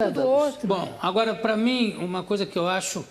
do outro. Bom, agora, para mim, uma coisa que eu acho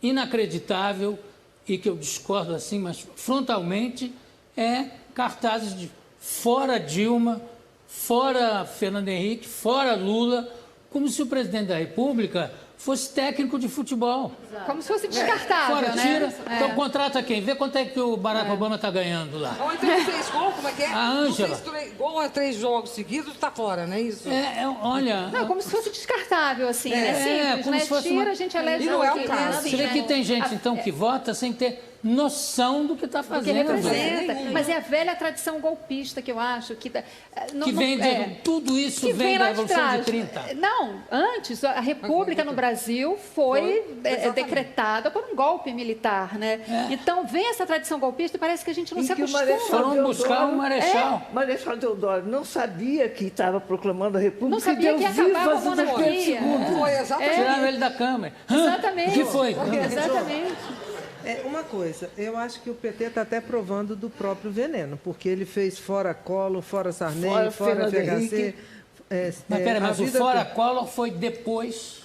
inacreditável e que eu discordo assim, mas frontalmente, é cartazes de fora Dilma, fora Fernando Henrique, fora Lula, como se o presidente da República fosse técnico de futebol. Como se fosse descartável, Fora, né? tira, então contrata quem? Vê quanto é que o Barack Obama está ganhando lá. Ou então ele fez gol, como é que é? A Ângela. Gol a 3 jogos seguidos, tá fora, não é isso? Olha... Não, como se fosse descartável, assim, né? Simples, como né? se fosse Tira, a gente elege E não é o outro, caso. né? Assim, Você vê né? que tem gente, então, que vota sem ter noção do que está Que fazendo. representa. Mas é a velha tradição golpista que eu acho que... Que vem de... Tudo isso que vem lá da Revolução de trás. 30. Não, antes, a República no Brasil foi decretada por um golpe militar, né? Então, vem essa tradição golpista e parece que a gente não se acostuma. Foram buscar um marechal. Marechal Deodoro não sabia que estava proclamando a República. Não sabia que ia acabar com a vivas 17 monarquia. segundos. Foi exatamente. Tiraram ele da Câmara. Exatamente. O que foi? Exatamente. Uma coisa, eu acho que o PT está até provando do próprio veneno, porque ele fez fora Collor, fora Sarney, fora FHC. Mas o fora Collor foi depois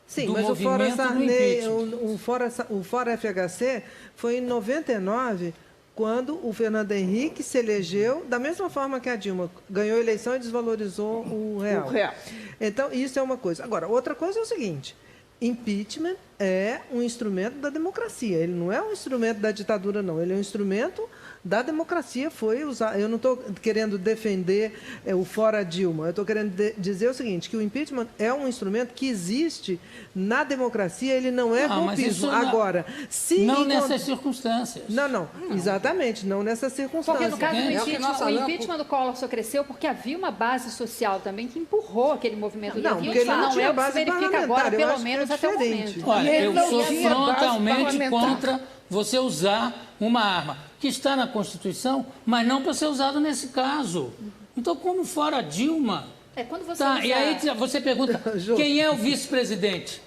Sim, do mas o fora movimento do Sarney, impeachment. o fora FHC foi em 99, quando o Fernando Henrique se elegeu, da mesma forma que a Dilma, ganhou a eleição e desvalorizou o real. O real. Então, isso é uma coisa. Agora, outra coisa é o seguinte, impeachment é um instrumento da democracia, ele não é um instrumento da ditadura, não, ele é um instrumento da democracia, foi usado. Eu não estou querendo defender o fora Dilma, eu estou querendo dizer o seguinte, que o impeachment é um instrumento que existe na democracia, ele não é golpismo. Agora, se não nessas circunstâncias. Não, exatamente, não nessas circunstâncias. Porque no caso do É o que impeachment, nós o falamos. impeachment do Collor só cresceu porque havia uma base social também que empurrou aquele movimento Não, do porque ele impeachment. não tinha é o que se base verifica agora, parlamentar, eu pelo acho que é menos até o diferente. momento. Olha, E ele eu não sou tinha base frontalmente parlamentar. contra você usar uma arma que está na Constituição, mas não para ser usado nesse caso. Então, como fora Dilma... Quando você Tá, usa... e aí você pergunta, quem é o vice-presidente?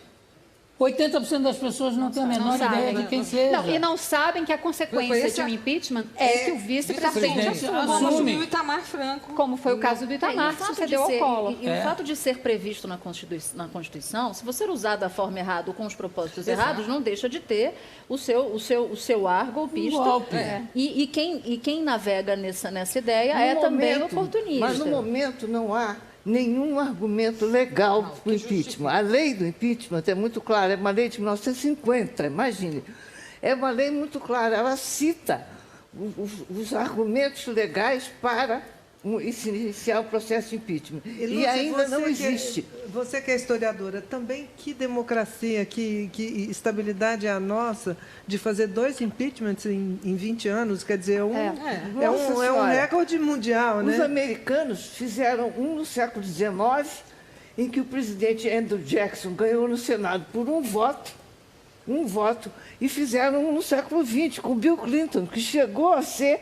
80% das pessoas não têm a menor ideia de quem seja. Não, e não sabem que a consequência de um impeachment é que o vice-presidente vice-presidente assuma. Como assume. assumiu o Itamar Franco. Como foi o caso do Itamar, que sucedeu ao Collor. E o fato de ser previsto na Constituição, se você usar da forma errada ou com os propósitos errados, não deixa de ter o seu ar golpista. Um golpe. E quem navega nessa ideia é também oportunista. Mas no momento não há nenhum argumento legal para o impeachment. A lei do impeachment é muito clara, é uma lei de 1950, imagine. É uma lei muito clara, ela cita os argumentos legais para se iniciar o processo de impeachment. E ainda não existe. Você que é historiadora, também que democracia, que estabilidade é a nossa de fazer 2 impeachments em 20 anos? Quer dizer, é um recorde mundial, Os né? americanos fizeram um no século XIX, em que o presidente Andrew Jackson ganhou no Senado por um voto, e fizeram um no século XX, com Bill Clinton, que chegou a ser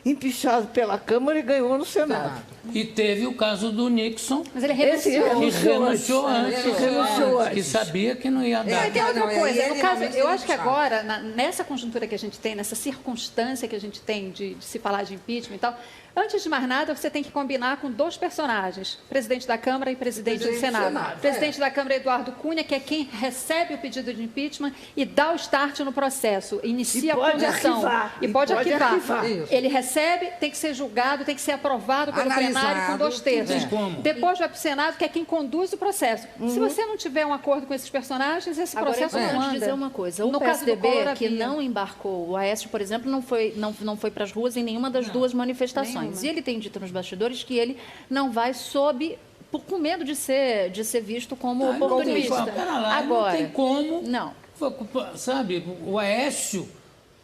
empichado pela Câmara e ganhou no Senado. E teve o caso do Nixon, Mas ele Esse renunciou. renunciou antes, que sabia que não ia dar. E tem outra Não, coisa, ele no caso, realmente eu tem acho que puxado. agora, nessa conjuntura que a gente tem, nessa circunstância que a gente tem de se falar de impeachment e tal, antes de mais nada, você tem que combinar com 2 personagens, presidente da Câmara e presidente do Senado. Presidente da Câmara, Eduardo Cunha, que é quem recebe o pedido de impeachment e dá o start no processo, inicia E a pode condução. arquivar. E pode arquivar. Isso. Ele recebe, tem que ser julgado, tem que ser aprovado pelo Analisado, plenário com 2 terços. Tem como. Depois vai para o Senado, que é quem conduz o processo. Se você não tiver um acordo com esses personagens, esse Agora, é processo não importante anda. dizer uma coisa. O No caso do PSDB, Collor, que havia. não embarcou, o Aécio, por exemplo, não foi para as ruas em nenhuma das 2 manifestações. E ele tem dito nos bastidores que ele não vai com medo de ser visto como oportunista. Pera lá, Agora, não tem como, não. sabe, o Aécio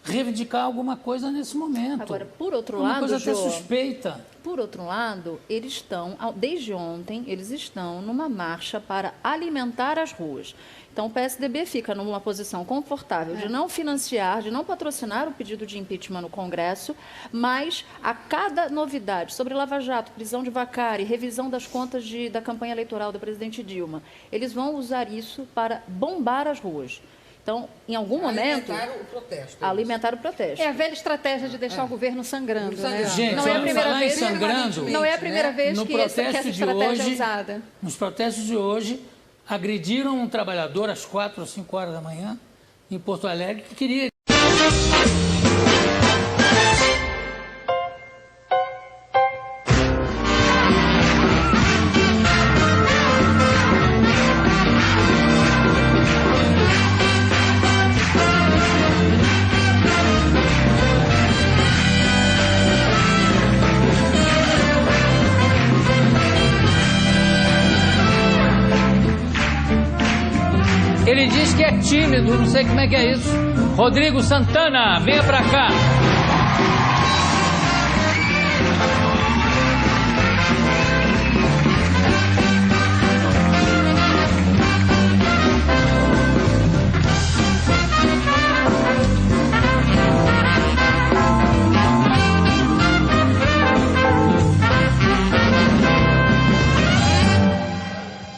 reivindicar alguma coisa nesse momento. Agora, por outro uma lado, coisa até Jô, suspeita. Por outro lado, eles estão, desde ontem, eles estão numa marcha para alimentar as ruas. Então, o PSDB fica numa posição confortável de não financiar, de não patrocinar o pedido de impeachment no Congresso, mas a cada novidade sobre Lava Jato, prisão de Vacari, revisão das contas da campanha eleitoral da presidente Dilma, eles vão usar isso para bombar as ruas. Então, em algum momento... Alimentaram o protesto. Alimentaram o protesto. É a velha estratégia de deixar o governo sangrando, né? Gente, não é a primeira falar em vez, sangrando, não é a primeira vez no que essa protesto de estratégia é hoje, usada. nos protestos de hoje, agrediram um trabalhador às 4 ou 5 horas da manhã em Porto Alegre que queria... Ele diz que é tímido, não sei como é que é isso. Rodrigo Santana, venha pra cá.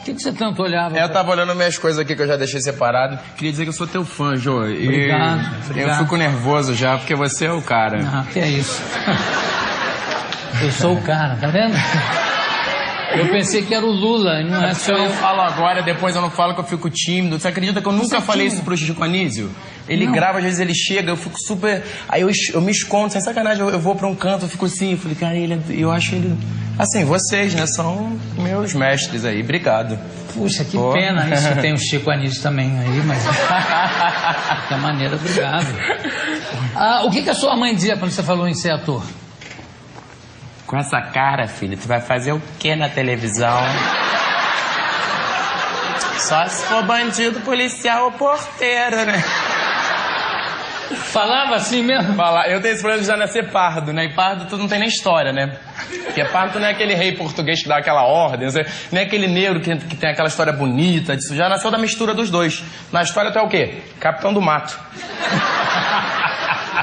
O que você tanto olhava? Eu tava olhando minhas coisas aqui que eu já deixei separado. Queria dizer que eu sou teu fã, Jô. Obrigado, obrigado. Eu fico nervoso já, porque você é o cara. Ah, que é isso? Eu sou o cara, tá vendo? Eu pensei que era o Lula, não é só Eu não eu. falo agora, depois eu não falo que eu fico tímido. Você acredita que eu nunca falei isso pro Chico Anísio? Ele grava, às vezes ele chega, eu fico super... Aí eu me escondo, sem sacanagem, eu vou pra um canto, eu fico assim, eu falei, cara, eu acho ele... Assim, vocês, né, são meus mestres aí, obrigado. Puxa, que Pô. pena isso. Tem o Chico Anísio também aí, mas... De qualquer maneira, obrigado. Ah, o que a sua mãe dizia quando você falou em ser ator? Com essa cara, filho, tu vai fazer o quê na televisão? Só se for bandido, policial ou porteiro, né? Falava assim mesmo? Eu tenho esse problema de já nascer pardo, né? E pardo tu não tem nem história, né? Porque pardo não é aquele rei português que dá aquela ordem, nem é aquele negro que tem aquela história bonita. Disso já nasceu da mistura dos dois. Na história tu é o quê? Capitão do mato.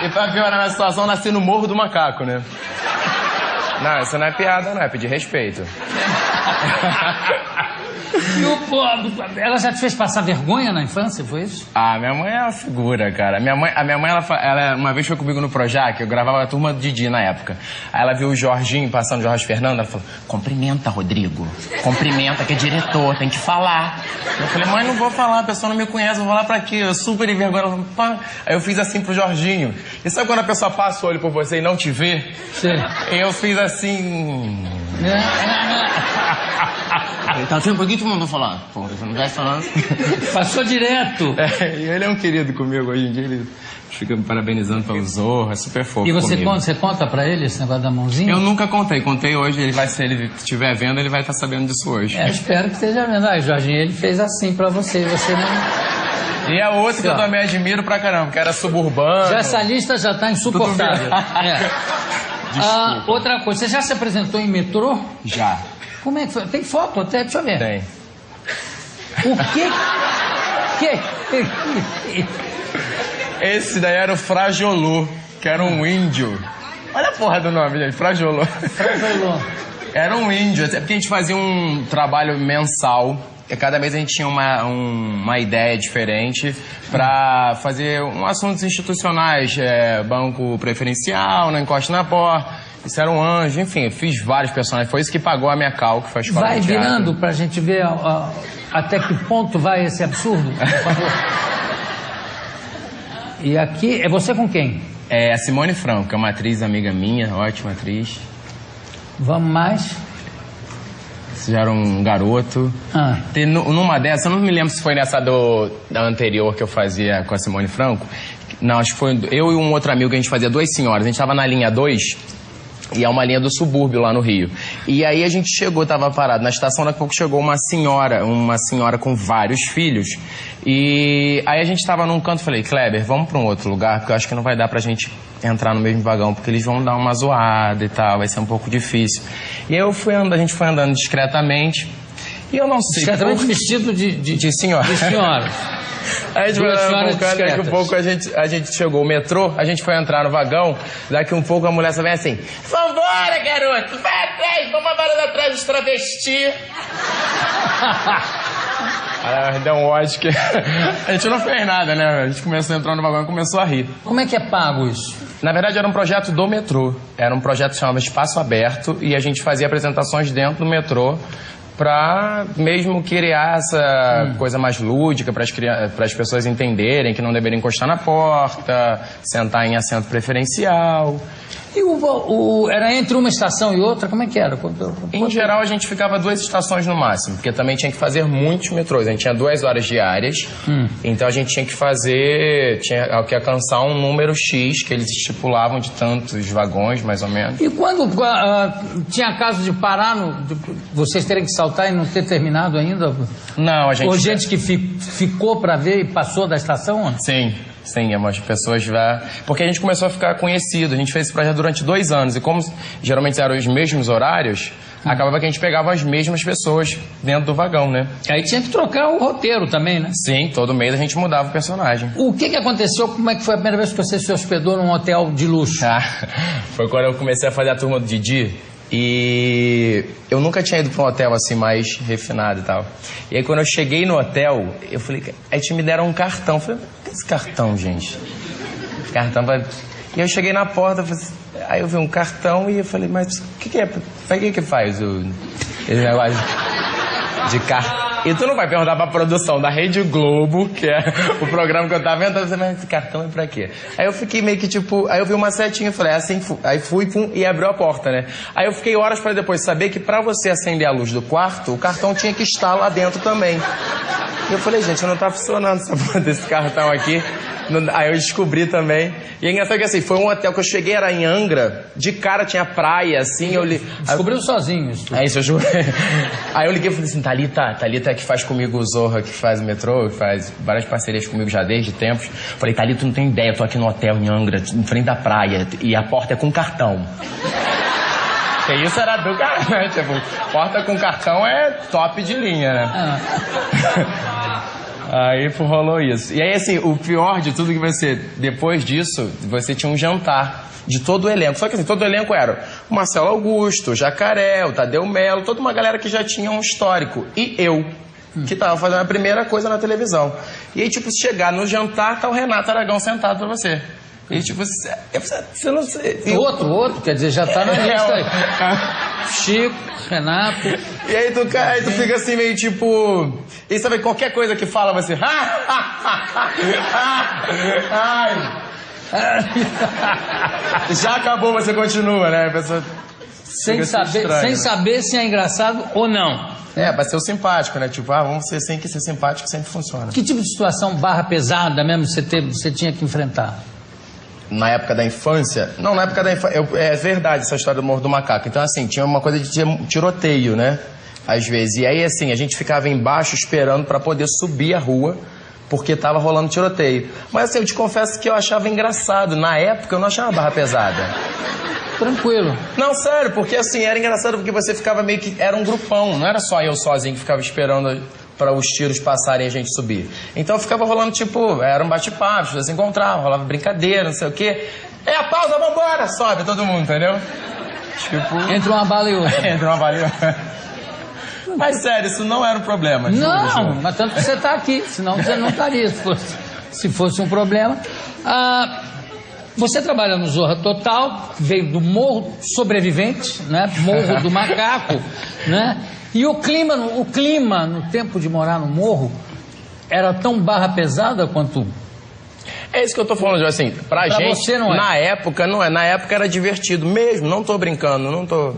E pra piorar na situação, nasci no Morro do Macaco, né? Não, isso não é piada, não, é pedir respeito. E ela já te fez passar vergonha na infância, foi isso? Ah, minha mãe é uma figura, cara. A minha mãe ela uma vez foi comigo no Projac, eu gravava a turma do Didi na época. Aí ela viu o Jorginho passando, o Jorge Fernando, ela falou, cumprimenta, Rodrigo. Cumprimenta, que é diretor, tem que falar. Eu falei, mãe, não vou falar, a pessoa não me conhece, vou falar pra quê? Eu super envergonhado. Ela falou, pá. Aí eu fiz assim pro Jorginho. E sabe quando a pessoa passa o olho por você e não te vê? Sim. Eu fiz assim... Tá sendo um pouquinho todo mundo falando. Pô, você não vai falando. Passou direto. É, e ele é um querido comigo hoje em dia, ele fica me parabenizando pelo Zorro, é super fofo. E você comigo. conta pra ele esse negócio da mãozinha? Eu nunca contei hoje, se ele estiver vendo, ele vai estar sabendo disso hoje. Eu espero que esteja vendo. Ah, Jorginho, ele fez assim pra você, você não... E a outra que eu também admiro pra caramba, que era suburbano. Já essa lista já tá insuportável. Outra coisa, você já se apresentou em metrô? Já. Como é que foi? Tem foto até, deixa eu ver. Tem. O quê? Esse daí era o Frajolô, que era um índio. Olha a porra do nome, gente, Frajolô. Frajolô. Era um índio, é porque a gente fazia um trabalho mensal. E cada mês a gente tinha uma ideia diferente para fazer assuntos institucionais, banco preferencial, não encosta na porta, isso era um anjo, enfim, eu fiz vários personagens, foi isso que pagou a minha cal, que foi a escola Vai de teatro. virando pra gente ver até que ponto vai esse absurdo, por favor. E aqui, é você com quem? É a Simone Franco, que é uma atriz amiga minha, ótima atriz. Vamos mais? Você já era um garoto. Numa dessas, eu não me lembro se foi nessa da anterior que eu fazia com a Simone Franco. Não, acho que foi eu e um outro amigo que a gente fazia Duas Senhoras. A gente tava na linha 2, e é uma linha do subúrbio lá no Rio. E aí a gente chegou, tava parado na estação, daqui a pouco chegou uma senhora com vários filhos. E aí a gente tava num canto, falei, Kleber, vamos pra um outro lugar, porque eu acho que não vai dar pra gente entrar no mesmo vagão, porque eles vão dar uma zoada e tal, vai ser um pouco difícil. E aí a gente foi andando discretamente, e eu não sei... Discretamente vestido de senhora. De senhora. A gente Duas foi senhoras daqui a discretas. pouco a gente chegou o metrô, a gente foi entrar no vagão, daqui um pouco a mulher só vem assim, vambora, garoto, vai atrás, vamos agora atrás dos travestis. Aí deu um ódio que a gente não fez nada, né? A gente começou a entrar no vagão e começou a rir. Como é que é pago isso? Na verdade, era um projeto do metrô. Era um projeto que se chamava Espaço Aberto e a gente fazia apresentações dentro do metrô para mesmo criar essa coisa mais lúdica para as pessoas entenderem que não deveriam encostar na porta, sentar em assento preferencial. E era entre uma estação e outra? Como é que era? Em geral, a gente ficava 2 estações no máximo, porque também tinha que fazer muitos metrôs. A gente tinha 2 horas diárias, então a gente tinha que fazer, tinha que alcançar um número X que eles estipulavam de tantos vagões, mais ou menos. E quando tinha caso de parar, de vocês terem que saltar e não ter terminado ainda? Não, a gente... Ou gente que ficou para ver e passou da estação? Sim. Sim, umas pessoas já... Porque a gente começou a ficar conhecido, a gente fez esse projeto durante 2 anos, e como geralmente eram os mesmos horários, acabava que a gente pegava as mesmas pessoas dentro do vagão, né? Aí tinha que trocar o roteiro também, né? Sim, todo mês a gente mudava o personagem. O que aconteceu? Como é que foi a primeira vez que você se hospedou num hotel de luxo? Foi quando eu comecei a fazer a turma do Didi. E eu nunca tinha ido para um hotel assim mais refinado e tal. E aí quando eu cheguei no hotel, eu falei, aí me deram um cartão. Eu falei, o que é esse cartão, gente? Cartão vai... E eu cheguei na porta, aí eu vi um cartão e eu falei, mas o que é? Para que faz esse negócio de cartão? E tu não vai perguntar pra produção da Rede Globo, que é o programa que eu tava vendo, mas esse cartão é pra quê? Aí eu fiquei meio que tipo, aí eu vi uma setinha e falei, assim, aí fui e abriu a porta, né? Aí eu fiquei horas pra depois saber que pra você acender a luz do quarto, o cartão tinha que estar lá dentro também. E eu falei, gente, não tá funcionando essa porra desse cartão aqui. Aí eu descobri também. E é engraçado que assim, foi um hotel que eu cheguei, era em Angra, de cara tinha praia, assim, eu li... Descobriu sozinho isso. É isso, eu juro. Aí eu liguei e falei assim, Thalita é que faz comigo o Zorra, que faz o metrô, que faz várias parcerias comigo já desde tempos. Falei, Thalita, tu não tem ideia, eu tô aqui no hotel em Angra, em frente da praia, e a porta é com cartão. Porque isso era do cara, né? Tipo, porta com cartão é top de linha, né? Aí rolou isso. E aí, assim, o pior de tudo que vai ser, depois disso, você tinha um jantar de todo o elenco. Só que assim, todo o elenco era o Marcelo Augusto, o Jacaré, o Tadeu Melo, toda uma galera que já tinha um histórico. E eu, que tava fazendo a primeira coisa na televisão. E aí, tipo, chegar no jantar, tá o Renato Aragão sentado pra você. E tipo, você não sei... Outro, quer dizer, já tá na lista aí. Chico, Renato... E aí tu fica assim meio tipo... E sabe, qualquer coisa que fala, você... Já acabou, você continua, né? A pessoa sem saber se é engraçado ou não. É, pra ser o simpático, né? Tipo, vamos ser sem que ser simpático sempre funciona. Que tipo de situação barra pesada mesmo você tinha que enfrentar? Na época da infância... Não, na época da infância... É verdade essa história do Morro do Macaco. Então, assim, tinha uma coisa de tiroteio, né? Às vezes. E aí, assim, a gente ficava embaixo esperando pra poder subir a rua, porque tava rolando tiroteio. Mas, assim, eu te confesso que eu achava engraçado. Na época, eu não achava barra pesada. Tranquilo. Não, sério, porque, assim, era engraçado porque você ficava meio que... Era um grupão, não era só eu sozinho que ficava esperando... para os tiros passarem e a gente subir. Então ficava rolando, tipo, era um bate-papo, as pessoas se encontravam, rolava brincadeira, não sei o quê. É a pausa, vambora! Sobe todo mundo, entendeu? Tipo... Entre uma bala e outra. Entre uma bala e outra. Mas sério, isso não era um problema. Não, mas tanto que você tá aqui, senão você não estaria se fosse um problema. Você trabalha no Zorra Total, veio do Morro Sobrevivente, né? Morro do Macaco, né? E o clima no tempo de morar no morro era tão barra pesada quanto... É isso que eu tô falando, assim, pra gente, você não é. Na época não é, na época era divertido mesmo, não tô brincando, não tô...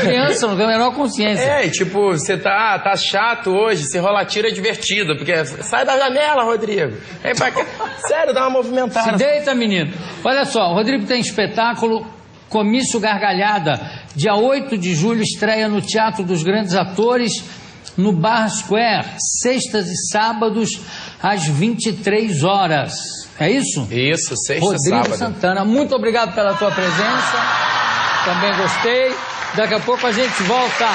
Criança não tem a menor consciência. É, tipo, você tá chato hoje, se rolar tiro é divertido, porque sai da janela, Rodrigo. Vem pra cá. Sério, dá uma movimentada. Se deita, menino. Olha só, o Rodrigo tem espetáculo Comício Gargalhada, dia 8 de julho, estreia no Teatro dos Grandes Atores, no Bar Square, sextas e sábados, às 23 horas. É isso? Isso, sexta e Rodrigo sábado. Santana, muito obrigado pela tua presença. Também gostei. Daqui a pouco a gente volta.